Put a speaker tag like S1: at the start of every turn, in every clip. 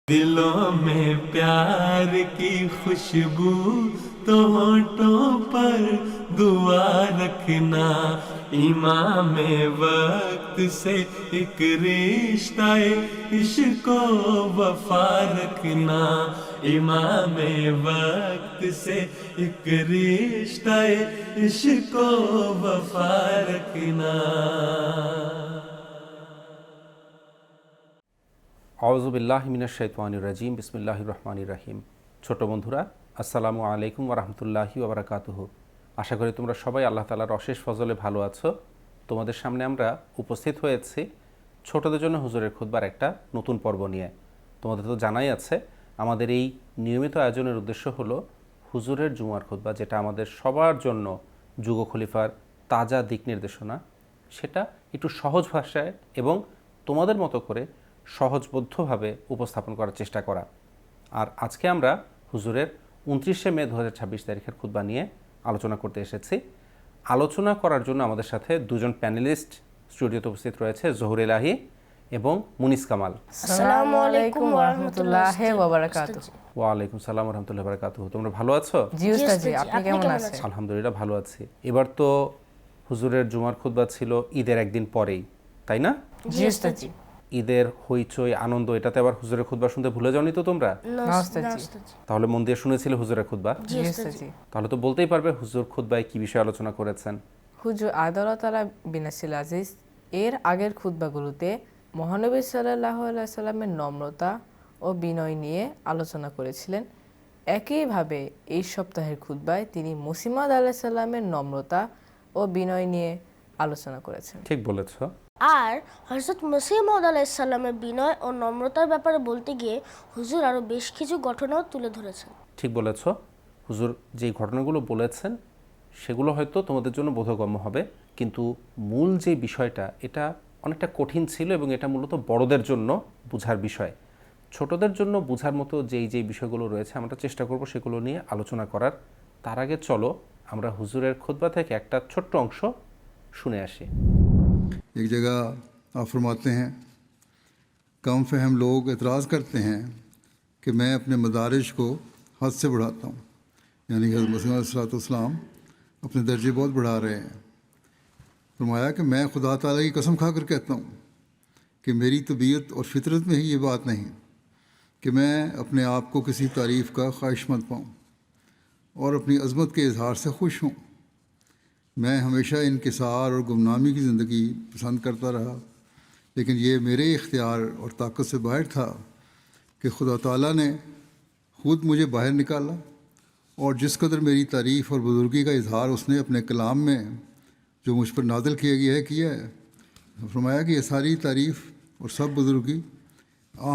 S1: दिलों में प्यार की खुशबू तो होठों पर दुआ रखना, इमाम वक्त से एक रिश्ता इश्को वफा रखना, इमाम वक्त से एक रिश्ता इश्को वफा रखना।
S2: আউযুবিল্লাহি মিনাশ শাইতানির রাজিম বিসমিল্লাহির রহমানির রহিম। ছোট বন্ধুরা, আসসালামু আলাইকুম ওয়া রাহমাতুল্লাহি ওয়া বারাকাতুহু। আশা করি তোমরা সবাই আল্লাহ তাআলার অশেষ ফজলে ভালো আছো। তোমাদের সামনে আমরা উপস্থিত হয়েছি ছোটদের জন্য হুজুরের খুতবার একটা নতুন পর্ব নিয়ে। তোমাদের তো জানাই আছে আমাদের এই নিয়মিত আয়োজনের উদ্দেশ্য হলো হুজুরের জুমার খুতবা, যেটা আমাদের সবার জন্য যুগ খলিফার তাজা দিক নির্দেশনা, সেটা একটু সহজ ভাষায় এবং তোমাদের মতো করে সহজবোধ্যভাবে উপস্থাপন করার চেষ্টা করা। আর আজকে আমরা হুজুরের 29শে মে 2026 তারিখের খুতবা নিয়ে আলোচনা করতে এসেছি। আলোচনা করার জন্য আমাদের সাথে দুজন প্যানেলিস্ট স্টুডিওতে উপস্থিত রয়েছে, জহুর এলাহি এবং মুনিস কামাল।
S3: আসসালামু আলাইকুম ওয়া রাহমাতুল্লাহি ওয়া বারাকাতুহু।
S2: ওয়া আলাইকুম সালাম ওয়া রাহমাতুল্লাহি ওয়া বারাকাতুহু। তোমরা ভালো আছো?
S3: জি উস্তাদ জি, আপনি কেমন আছেন?
S2: আলহামদুলিল্লাহ ভালো আছি। এবার তো হুজুরের জুমার খুতবা ছিল ঈদের একদিন পরেই, তাই না?
S3: জি উস্তাদ জি।
S2: ঈদের হইচই আনন্দ, এটাতে আবার হুজুরের খুতবা শুনতে ভুলে যাওনি তো তোমরা?
S3: না উস্তাদ জি।
S2: তাহলে মন দিয়ে শুনেছিলে হুজুরের খুতবা?
S3: জি উস্তাদ জি।
S2: তাহলে তো বলতেই পারবে হুজুর খুতবায় কি বিষয়ে আলোচনা করেছেন।
S3: হুজুর আল্লাহ তাআলা বিনাশিল আজিজ এর আগের খুতবাগুলোতে মহানবী সাল্লাল্লাহু আলাইহি সাল্লামের নম্রতা ও বিনয় নিয়ে আলোচনা করেছিলেন। একইভাবে এই সপ্তাহের খুতবায় তিনি মুসিমাদ আলাইহিস সালামের নম্রতা ও বিনয় নিয়ে আলোচনা করেছেন।
S2: ঠিক বলেছো।
S4: আর হযরত মসিহ মাউদ আলাইহিস সালামের বিনয় ও নম্রতার ব্যাপারে বলতে গিয়ে হুজুর আরও বেশ কিছু ঘটনাও তুলে ধরেছেন।
S2: ঠিক বলেছো। হুজুর যেই ঘটনাগুলো বলেছেন সেগুলো হয়তো তোমাদের জন্য বোধগম্য হবে, কিন্তু মূল যে বিষয়টা এটা অনেকটা কঠিন ছিল এবং এটা মূলত বড়দের জন্য বোঝার বিষয়। ছোটদের জন্য বোঝার মতো যেই বিষয়গুলো রয়েছে আমরা চেষ্টা করব সেগুলো নিয়ে আলোচনা করার। তার আগে চলো আমরা হুজুরের খুতবা থেকে একটা ছোট্ট অংশ শুনে আসি।
S5: एक जगह आप फरमाते हैं, कम फहम लोग एतराज़ करते हैं कि मैं अपने मदारिज को हद से बढ़ाता हूँ, यानी हज़रत मसीह अलैहिस्सलाम अपने दर्जे बहुत बढ़ा रहे हैं। फरमाया कि मैं खुदा ताला की कसम खाकर कहता हूँ कि मेरी तबीयत और फितरत में ही ये बात नहीं कि मैं अपने आप को किसी तारीफ़ का ख्वाहिशमंद पाऊँ और अपनी अज़मत के इजहार से खुश हूँ। मैं हमेशा इनकिसार और गुमनामी की ज़िंदगी पसंद करता रहा, लेकिन ये मेरे इख्तियार और ताकत से बाहर था कि खुदा ताला ने ख़ुद मुझे बाहर निकाला और जिस कदर मेरी तारीफ़ और बुज़ुर्गी का इजहार उसने अपने कलाम में जो मुझ पर नादिल किया है। फरमाया कि ये सारी तारीफ़ और सब बुज़ुर्गी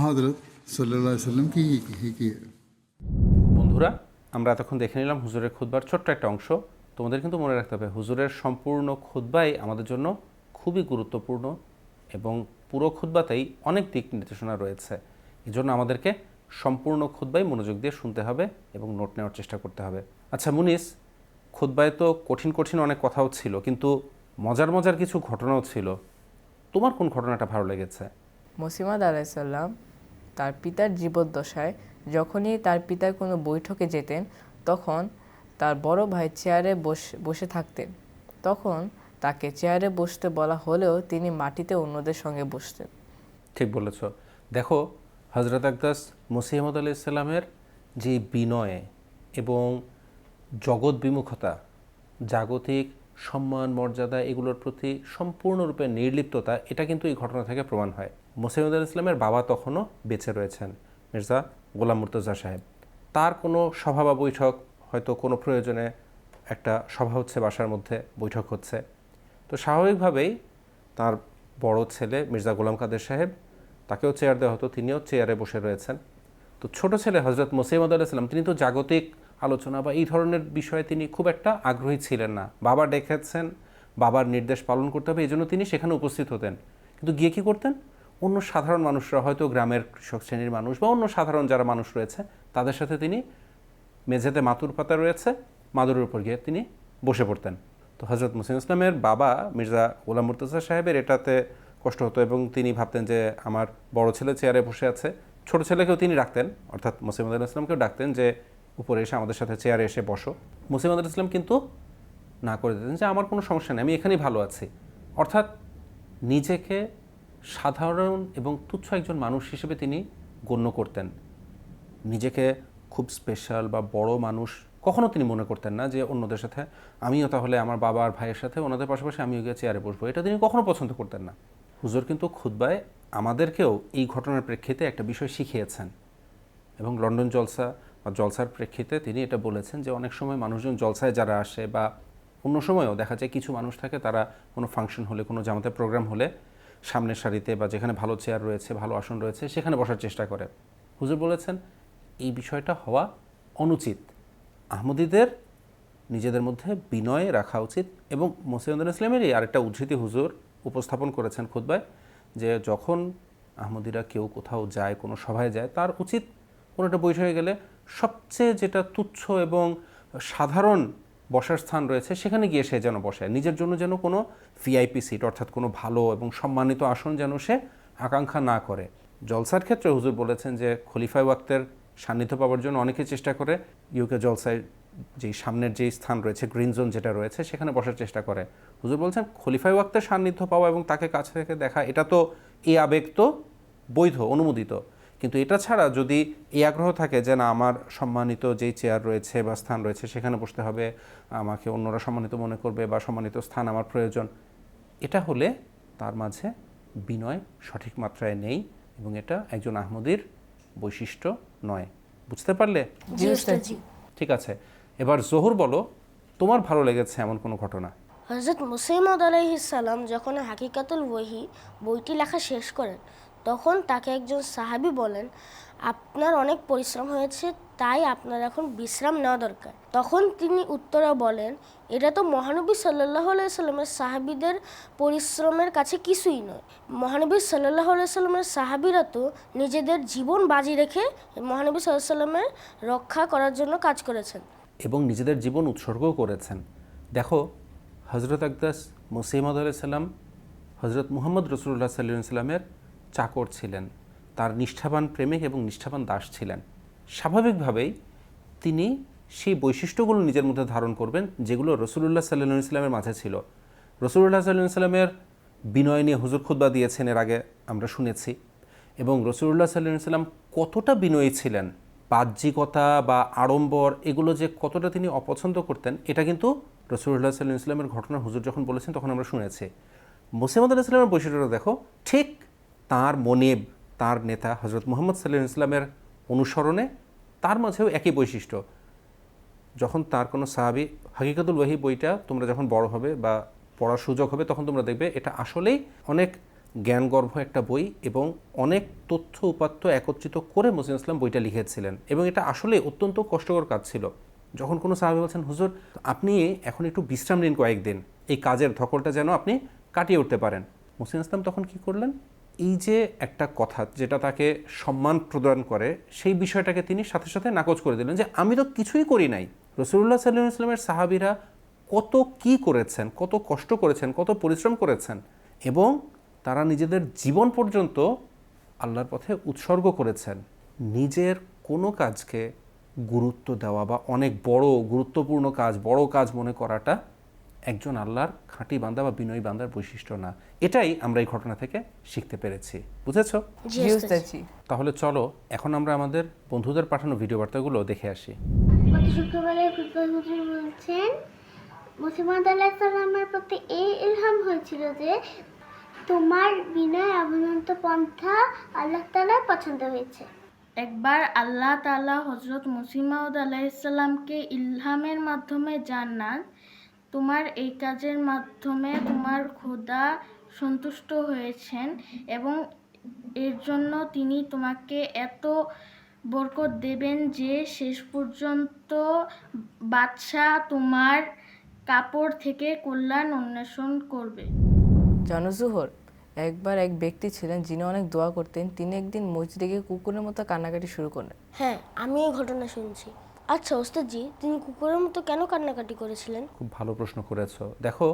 S5: हज़रत सल्लल्लाहु अलैहि वसल्लम की ही है।
S2: বন্ধুরা, আমরা এতক্ষণ দেখে নিলাম হুজুরের খুতবার ছোট্ট একটা অংশ। তোমাদের কিন্তু মনে রাখতে হবে হুজুরের সম্পূর্ণ খুতবাই আমাদের জন্য খুবই গুরুত্বপূর্ণ এবং পুরো খুতবাতেই অনেক দিক নির্দেশনা রয়েছে। এই জন্য আমাদেরকে সম্পূর্ণ খুতবাই মনোযোগ দিয়ে শুনতে হবে এবং নোট নেওয়ার চেষ্টা করতে হবে। আচ্ছা মুনিস, খুতবায় তো কঠিন অনেক কথাও ছিল, কিন্তু মজার কিছু ঘটনাও ছিল। তোমার কোন ঘটনাটা ভালো লেগেছে?
S3: মুসিমাদ আলাইহিস সালাম তার পিতার জীবদ্দশায় যখনই তার পিতার কোনো বৈঠকে যেতেন তখন তার বড় ভাই চেয়ারে বসে থাকতেন। তখন তাকে চেয়ারে বসতে বলা হলেও তিনি মাটিতে অন্যদের সঙ্গে বসতেন।
S2: ঠিক বলেছ। দেখো, হজরত আকদাস মসিহ মাউদ আলাইহিস সালামের যে বিনয় এবং জগৎ বিমুখতা, জাগতিক সম্মান মর্যাদা এগুলোর প্রতি সম্পূর্ণরূপে নির্লিপ্ততা, এটা কিন্তু এই ঘটনা থেকে প্রমাণ হয়। মসিহ মাউদ আলাইহিস সালামের বাবা তখনও বেঁচে রয়েছেন, মির্জা গোলাম মুর্তজা সাহেব। তার কোনো সভা বা বৈঠক, হয়তো কোনো প্রয়োজনে একটা সভা হচ্ছে, বাসার মধ্যে বৈঠক হচ্ছে, তো স্বাভাবিকভাবেই তার বড় ছেলে মির্জা গোলাম কাদের সাহেব, তাকেও চেয়ার দেওয়া হতো, তিনিও চেয়ারে বসে রয়েছেন। তো ছোট ছেলে হজরত মসিহ মাউদ আলাইহিস সালাম তিনি তো জাগতিক আলোচনা বা এই ধরনের বিষয়ে তিনি খুব একটা আগ্রহী ছিলেন না। বাবা ডেকেছেন, বাবার নির্দেশ পালন করতে হবে, এই জন্য তিনি সেখানে উপস্থিত হতেন। কিন্তু গিয়ে কী করতেন? অন্য সাধারণ মানুষরা, হয়তো গ্রামের কৃষক শ্রেণীর মানুষ বা অন্য সাধারণ যারা মানুষ রয়েছে তাদের সাথে তিনি মেঝেতে মাতুর পাতা রয়েছে, মাদুরের উপর গিয়ে তিনি বসে পড়তেন। তো হজরত মসিহ ইসলামের বাবা মির্জা গোলাম মুর্তজা সাহেবের এটাতে কষ্ট হতো এবং তিনি ভাবতেন যে আমার বড় ছেলে চেয়ারে বসে আছে, ছোট ছেলেকেও তিনি ডাকতেন, অর্থাৎ মুসলিম আলাইহিস সালামকেও ডাকতেন যে উপরে এসে আমাদের সাথে চেয়ারে এসে বসো। মুসলিম আলাইহিস সালাম কিন্তু না করে দিতেন যে আমার কোনো সমস্যা নেই, আমি এখানেই ভালো আছি। অর্থাৎ নিজেকে সাধারণ এবং তুচ্ছ একজন মানুষ হিসেবে তিনি গণ্য করতেন। নিজেকে খুব স্পেশাল বা বড় মানুষ কখনো তিনি মনে করতেন না যে অন্যদের সাথে আমিও তাহলে আমার বাবা আর ভাইয়ের সাথে ওনাদের পাশাপাশি আমিও গিয়ে চেয়ারে বসবো, এটা তিনি কখনো পছন্দ করতেন না। হুজুর কিন্তু খুতবায় আমাদেরকেও এই ঘটনার প্রেক্ষিতে একটা বিষয় শিখিয়েছেন এবং লন্ডন জলসা বা জলসার প্রেক্ষিতে তিনি এটা বলেছেন যে অনেক সময় মানুষজন জলসায় যারা আসে বা অন্য সময়ও দেখা যায় কিছু মানুষ থাকে তারা কোনো ফাংশন হলে, কোনো জামাতের প্রোগ্রাম হলে সামনের সারিতে বা যেখানে ভালো চেয়ার রয়েছে, ভালো আসন রয়েছে সেখানে বসার চেষ্টা করে। হুজুর বলেছেন এই বিষয়টা হওয়া অনুচিত। আহমদীদের নিজেদের মধ্যে বিনয় রাখা উচিত। এবং মসিউদ ইসলামেরই আরেকটা উদ্ধৃতি হুজুর উপস্থাপন করেছেন খুতবায় যে যখন আহমদীরা কেউ কোথাও যায়, কোনো সভায় যায়, তার উচিত কোনো একটা বৈঠকে গেলে সবচেয়ে যেটা তুচ্ছ এবং সাধারণ বসার স্থান রয়েছে সেখানে গিয়ে সে যেন বসে, নিজের জন্য যেন কোনো ভিআইপি সিট অর্থাৎ কোনো ভালো এবং সম্মানিত আসন যেন সে আকাঙ্ক্ষা না করে। জলসার ক্ষেত্রে হুজুর বলেছেন যে খলিফায়ে ওয়াক্তের সান্নিধ্য পাওয়ার জন্য অনেকে চেষ্টা করে ইউকে জলসায় যেই সামনের যেই স্থান রয়েছে, গ্রিন জোন যেটা রয়েছে, সেখানে বসার চেষ্টা করে। হুজুর বলছেন খলিফায়ে ওয়াক্তের সান্নিধ্য পাওয়া এবং তাকে কাছ থেকে দেখা, এটা তো এই আবেগ তো বৈধ, অনুমোদিত, কিন্তু এটা ছাড়া যদি এই আগ্রহ থাকে যে না আমার সম্মানিত যেই চেয়ার রয়েছে বা স্থান রয়েছে সেখানে বসতে হবে, আমাকে অন্যরা সম্মানিত মনে করবে বা সম্মানিত স্থান আমার প্রয়োজন, এটা হলে তার মাঝে বিনয় সঠিক মাত্রায় নেই এবং এটা একজন আহমদীর বৈশিষ্ট্য নয়। বুঝতে পারলে?
S4: জি উস্তাদ জি।
S2: ঠিক আছে, এবার জহুর বলো তোমার ভালো লেগেছে এমন কোনো ঘটনা।
S4: হযরত মুসলিমউদ আলাইহিস সালাম যখন হাকিকাতুল ওয়াহি বইটি লেখা শেষ করেন তখন তাকে একজন সাহাবী বলেন, আপনার অনেক পরিশ্রম হয়েছে, তাই আপনার এখন বিশ্রাম নেওয়া দরকার। তখন তিনি উত্তরে বলেন, এটা তো মহানবী সাল্লাল্লাহু আলাইহি সাল্লামের সাহাবীদের পরিশ্রমের কাছে কিছুই নয়। মহানবী সাল্লাল্লাহু আলাইহি সাল্লামের সাহাবীরা তো নিজেদের জীবন বাজি রেখে মহানবী সাল্লাল্লাহু আলাইহি সাল্লামের রক্ষা করার জন্য কাজ করেছেন
S2: এবং নিজেদের জীবন উৎসর্গও করেছেন। দেখো হজরত আকদাস মসিহ আলাইহিস সালাম হজরত মুহাম্মদ রাসূলুল্লাহ সাল্লাল্লাহু আলাইহি সাল্লামের চাকর ছিলেন, তার নিষ্ঠাবান প্রেমিক এবং নিষ্ঠাবান দাস ছিলেন। স্বাভাবিকভাবেই তিনি সেই বৈশিষ্ট্যগুলো নিজের মধ্যে ধারণ করবেন যেগুলো রাসূলুল্লাহ সাল্লাল্লাহু আলাইহি সাল্লামের মাঝে ছিল। রাসূলুল্লাহ সাল্লাল্লাহু আলাইহি সাল্লামের বিনয় নিয়ে হুজুর খুতবা দিয়েছেন, এর আগে আমরা শুনেছি। এবং রাসূলুল্লাহ সাল্লাল্লাহু আলাইহি সাল্লাম কতটা বিনয়ী ছিলেন, বাহ্যিকতা বা আড়ম্বর এগুলো যে কতটা তিনি অপছন্দ করতেন, এটা কিন্তু রাসূলুল্লাহ সাল্লাল্লাহু আলাইহি সাল্লামের ঘটনা হুজুর যখন বলেছেন তখন আমরা শুনেছি। মসিহ আলাইহিস সালামের বৈশিষ্ট্যটা দেখো, ঠিক তার মনিব, তার নেতা হজরত মুহাম্মদ সাল্লাল্লাহু আলাইহি সাল্লামের অনুসরণে তার মাঝেও একই বৈশিষ্ট্য। যখন তার কোনো সাহাবী, হাকিকাতুল ওয়াহি বইটা তোমরা যখন বড় হবে বা পড়ার সুযোগ হবে তখন তোমরা দেখবে এটা আসলেই অনেক জ্ঞানগর্ভ একটা বই এবং অনেক তথ্য উপাত্ত একত্রিত করে মসিহ ইসলাম বইটা লিখেছিলেন এবং এটা আসলে অত্যন্ত কষ্টকর কাজ ছিল। যখন কোনো সাহাবী বলছেন হুজুর আপনি এখন একটু বিশ্রাম নিন কয়েকদিন, এই কাজের ধকলটা যেন আপনি কাটিয়ে উঠতে পারেন, মসিহ ইসলাম তখন কি করলেন, এই যে একটা কথা যেটা তাকে সম্মান প্রদান করে সেই বিষয়টাকে তিনি সাথে সাথে নাকচ করে দিলেন যে আমি তো কিছুই করি নাই। রাসূলুল্লাহ সাল্লাল্লাহু আলাইহি ওয়াসাল্লামের সাহাবীরা কত কি করেছেন, কত কষ্ট করেছেন, কত পরিশ্রম করেছেন এবং তারা নিজেদের জীবন পর্যন্ত আল্লাহর পথে উৎসর্গ করেছেন। নিজের কোনো কাজকে গুরুত্ব দেওয়া বা অনেক বড় গুরুত্বপূর্ণ কাজ, বড় কাজ মনে করাটা একজন আল্লাহর খাঁটি বান্দা বা বিনয়ী বান্দার বৈশিষ্ট্য না। এটাই আমরা এই ঘটনা থেকে শিখতে পেরেছি। বুঝেছো?
S4: জি
S3: জি
S4: উস্তাদ
S3: উস্তাদ
S4: জি।
S3: জি।
S2: তাহলে চলো এখন আমরা আমাদের বন্ধুদের পাঠানো ভিডিও বার্তাগুলো দেখে আসি।
S6: গত শুক্রবারে খুতবায় হুজুর বলছেন মুসিমউদ আলাইহিস সালামের প্রতি এই ইলহাম হয়েছিল যে তোমার বিনয় অবনত পন্থা আল্লাহ তাআলার পছন্দ হয়েছে।
S7: একবার আল্লাহ তাআলা হযরত মুসিমউদ আলাইহিস সালামকে ইলহামের মাধ্যমে জানান, তোমার এই কাজের মাধ্যমে তোমার খোদা সন্তুষ্ট হয়েছেন এবং এর জন্য তিনি তোমাকে এত বরকত দেবেন যে শেষ পর্যন্ত বাদশাহ তোমার কাপড় থেকে কল্যাণ অন্বেষণ করবে।
S3: জনজুহর, একবার এক ব্যক্তি ছিলেন যিনি অনেক দোয়া করতেন। তিনি একদিন মসজিদে গিয়ে কুকুরের মতো কান্নাকাটি শুরু করলেন।
S4: হ্যাঁ, আমি এই ঘটনা শুনছি। আচ্ছা ওস্তাদ জি, তিনি কুকুরের মতো কেন কান্নাকাটি করেছিলেন?
S2: খুব ভালো প্রশ্ন করেছো। দেখো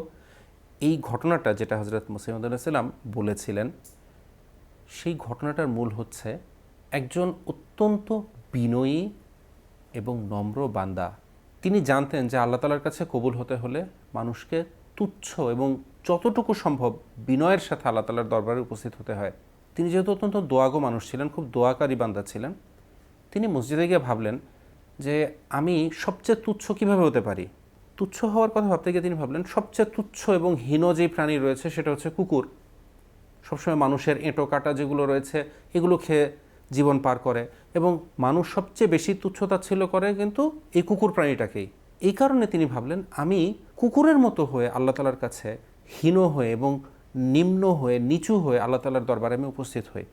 S2: এই ঘটনাটা যেটা হযরত মুসিহ আলাইহিস সালাম বলেছিলেন সেই ঘটনাটার মূল হচ্ছে একজন অত্যন্ত বিনয়ী এবং নম্র বান্দা। তিনি জানতেন যে আল্লাহ তাআলার কাছে কবুল হতে হলে মানুষকে তুচ্ছ এবং যতটুকু সম্ভব বিনয়ের সাথে আল্লাহ তাআলার দরবারে উপস্থিত হতে হয়। তিনি যেহেতু অত্যন্ত দোয়াগো মানুষ ছিলেন, খুব দোয়াকারী বান্দা ছিলেন, তিনি মসজিদে গিয়ে ভাবলেন যে আমি সবচেয়ে তুচ্ছ কিভাবে হতে পারি। তুচ্ছ হওয়ার কথা ভাবতে গিয়ে তিনি ভাবলেন সবচেয়ে তুচ্ছ এবং হীন যেই প্রাণী রয়েছে সেটা হচ্ছে কুকুর। সবসময় মানুষের এঁটো কাটা যেগুলো রয়েছে এগুলো খেয়ে জীবন পার করে, এবং মানুষ সবচেয়ে বেশি তুচ্ছতাচ্ছিল্য করে কিন্তু এই কুকুর প্রাণীটাকেই। এই কারণে তিনি ভাবলেন আমি কুকুরের মতো হয়ে আল্লাহ তাআলার কাছে হীন হয়ে এবং নিম্ন হয়ে নিচু হয়ে আল্লাহ তাআলার দরবারে আমি উপস্থিত হই।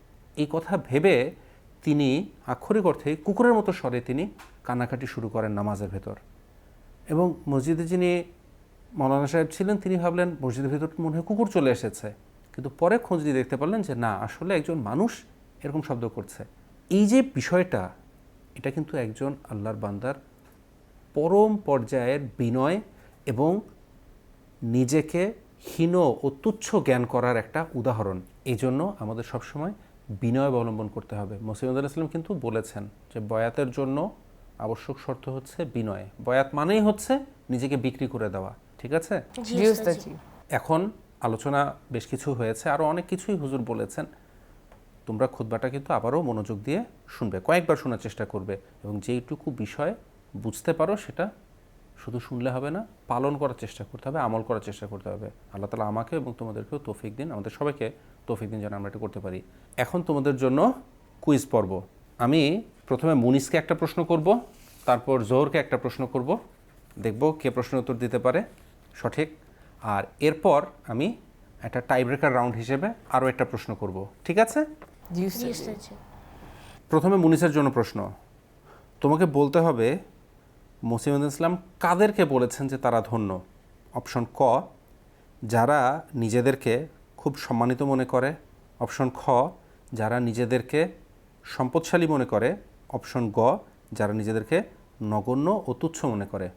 S2: এই কথা ভেবে তিনি আক্ষরিক অর্থে কুকুরের মতো স্বরে তিনি কান্নাকাটি শুরু করেন নামাজের ভেতর। এবং মসজিদে যিনি মাওলানা সাহেব ছিলেন তিনি ভাবলেন মসজিদের ভেতর মনে হয় কুকুর চলে এসেছে, কিন্তু পরে খোঁজ দিয়ে দেখতে পারলেন যে না, আসলে একজন মানুষ এরকম শব্দ করছে। এই যে বিষয়টা, এটা কিন্তু একজন আল্লাহর বান্দার পরম পর্যায়ের বিনয় এবং নিজেকে হীন ও তুচ্ছ জ্ঞান করার একটা উদাহরণ। এই জন্য আমাদের সবসময় বিনয় অবলম্বন করতে হবে। মসিহ মাউদ আলাইহিস সালাম কিন্তু বলেছেন যে বয়াতের জন্য আবশ্যক শর্ত হচ্ছে বিনয়। বয়াত মানেই হচ্ছে নিজেকে বিক্রি করে দেওয়া। ঠিক আছে?
S3: জি উস্তাদ জি।
S2: এখন আলোচনা বেশ কিছু হয়েছে, আরও অনেক কিছুই হুজুর বলেছেন। তোমরা খুতবাটা কিন্তু আবারও মনোযোগ দিয়ে শুনবে, কয়েকবার শোনার চেষ্টা করবে, এবং যেইটুকু বিষয় বুঝতে পারো সেটা শুধু শুনলে হবে না, পালন করার চেষ্টা করতে হবে, আমল করার চেষ্টা করতে হবে। আল্লাহ তাআলা আমাকে এবং তোমাদেরকেও তৌফিক দিন, আমাদের সবাইকে তৌফিক দিন যেন আমরা এটা করতে পারি। এখন তোমাদের জন্য কুইজ পর্ব। আমি প্রথমে মুনিসকে একটা প্রশ্ন করব, তারপর জোহরকে একটা প্রশ্ন করব, দেখব কে প্রশ্নের উত্তর দিতে পারে সঠিক। আর এরপর আমি একটা টাই ব্রেকার রাউন্ড হিসেবে আরও একটা প্রশ্ন করব। ঠিক আছে?
S3: জি
S4: জি
S3: উস্তাদ জি।
S4: উস্তাদ জি।
S2: প্রথমে মুনিসের জন্য প্রশ্ন। তোমাকে বলতে হবে মসিহ মাউদ ইসলাম কাদেরকে বলেছেন যে তারা ধন্য। অপশন ক, যারা নিজেদেরকে খুব সম্মানিত মনে করে। অপশন খ, যারা নিজেদেরকে সম্পদশালী মনে করে। অপশন গ, যারা নিজেদেরকে নগণ্য ও তুচ্ছ মনে করে।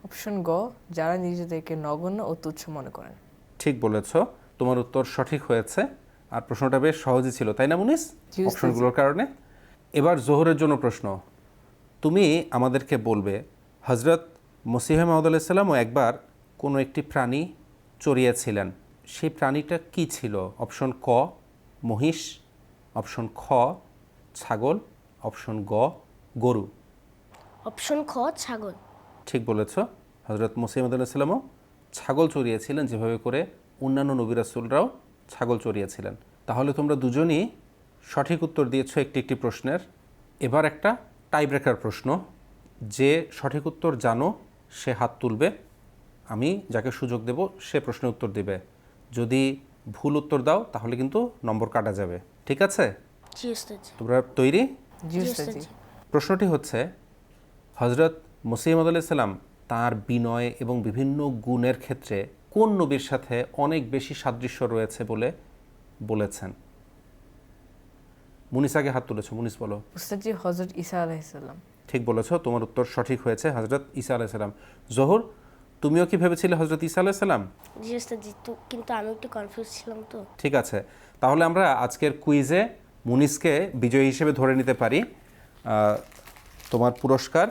S3: অপশন গ, যারা নিজেদেরকে নগণ্য ও তুচ্ছ মনে করেন।
S2: ঠিক বলেছ, তোমার উত্তর সঠিক হয়েছে। আর প্রশ্নটা বেশ সহজই ছিল, তাই না মুনিস?
S3: জি, উস্তাদ।
S2: অপশনগুলোর কারণে। এবার জোহরের জন্য প্রশ্ন। তুমি আমাদেরকে বলবে হজরত মসিহ মাউদ আলাইহিস সালামও একবার কোনো একটি প্রাণী চড়িয়েছিলেন, সেই প্রাণীটা কি ছিল? অপশন ক, মহিষ। অপশন খ, ছাগল। অপশন গ, গরু।
S4: অপশন খ, ছাগল।
S2: ঠিক বলেছ, হজরত মসিহ মাউদ আলাইহিস সালামও ছাগল চড়িয়েছিলেন, যেভাবে করে অন্যান্য নবী রাসূলরাও ছাগল চড়িয়েছিলেন। তাহলে তোমরা দুজনই সঠিক উত্তর দিয়েছ একটি একটি প্রশ্নের। এবার একটা টাই ব্রেকার প্রশ্ন। যে সঠিক উত্তর জানো সে হাত তুলবে, আমি যাকে সুযোগ দেব সে প্রশ্নের উত্তর দেবে। যদি ভুল উত্তর দাও তাহলে কিন্তু নম্বর কাটা যাবে। ঠিক আছে?
S4: জি উস্তাদ জি।
S2: তোমরা তৈরি?
S3: জি
S4: জি
S3: উস্তাদ
S4: উস্তাদ
S3: জি।
S4: জি।
S2: প্রশ্নটি হচ্ছে হজরত মসিহ মাউদ আলাইহিস সালাম তাঁর বিনয় এবং বিভিন্ন গুণের ক্ষেত্রে কোন নবীর সাথে অনেক বেশি সাদৃশ্য রয়েছে বলে বলেছেন? মুনিস আগে হাত তুলেছ, মুনিস বলো।
S3: উস্তাদ জি, হযরত ঈসা আলাইহিস সালাম।
S2: ঠিক বলেছ, তোমার উত্তর সঠিক হয়েছে, হজরত ঈসা আলাইহিস সালাম। জোহর, তুমিও কি ভেবেছিলে হজরত ঈসা আলাইহিস সালাম?
S4: জি উস্তাদ জি, তো কিন্তু আমি একটু কনফিউজ ছিলাম তো।
S2: ঠিক আছে, তাহলে আমরা আজকের কুইজে মুনিসকে বিজয়ী হিসেবে ধরে নিতে পারি। তোমার পুরস্কার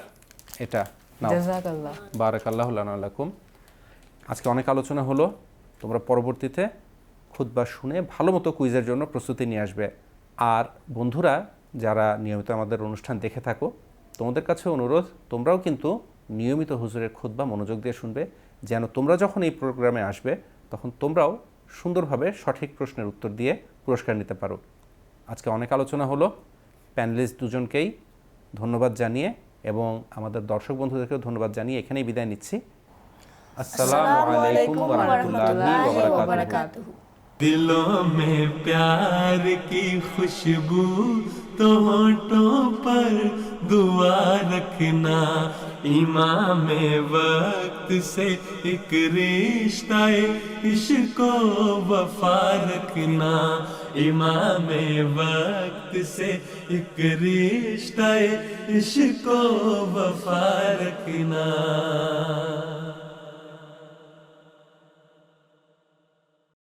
S2: এটা নাও।
S3: জাযাকাল্লাহ।
S2: বারাকাল্লাহু লানা ওয়া লাকুম। আজকে অনেক আলোচনা হলো, তোমরা পরবর্তীতে খুতবা শুনে ভালো মতো কুইজের জন্য প্রস্তুতি নিয়ে আসবে। আর বন্ধুরা যারা নিয়মিত আমাদের অনুষ্ঠান দেখে থাকো, তোমাদের কাছে অনুরোধ, তোমরাও কিন্তু নিয়মিত হুজুরের খুতবা মনোযোগ দিয়ে শুনবে, যেন তোমরা যখন এই প্রোগ্রামে আসবে তখন তোমরাও সুন্দরভাবে সঠিক প্রশ্নের উত্তর দিয়ে পুরস্কার নিতে পারো। আজকে অনেক আলোচনা হলো, প্যানেলিস্ট দুজনকেই ধন্যবাদ জানিয়ে এবং আমাদের দর্শক বন্ধুদেরকেও ধন্যবাদ জানিয়ে এখানেই বিদায় নিচ্ছি। আসসালামু আলাইকুম ওয়া রাহমাতুল্লাহি ওয়া বারাকাতুহু।
S1: दिलों में प्यार की खुशबू तो होठों पर दुआ रखना, इमाम वक्त से एक रिश्ता इश्क वफा रखना, इमाम वक्त से एक रिश्ता इश्क वफा रखना।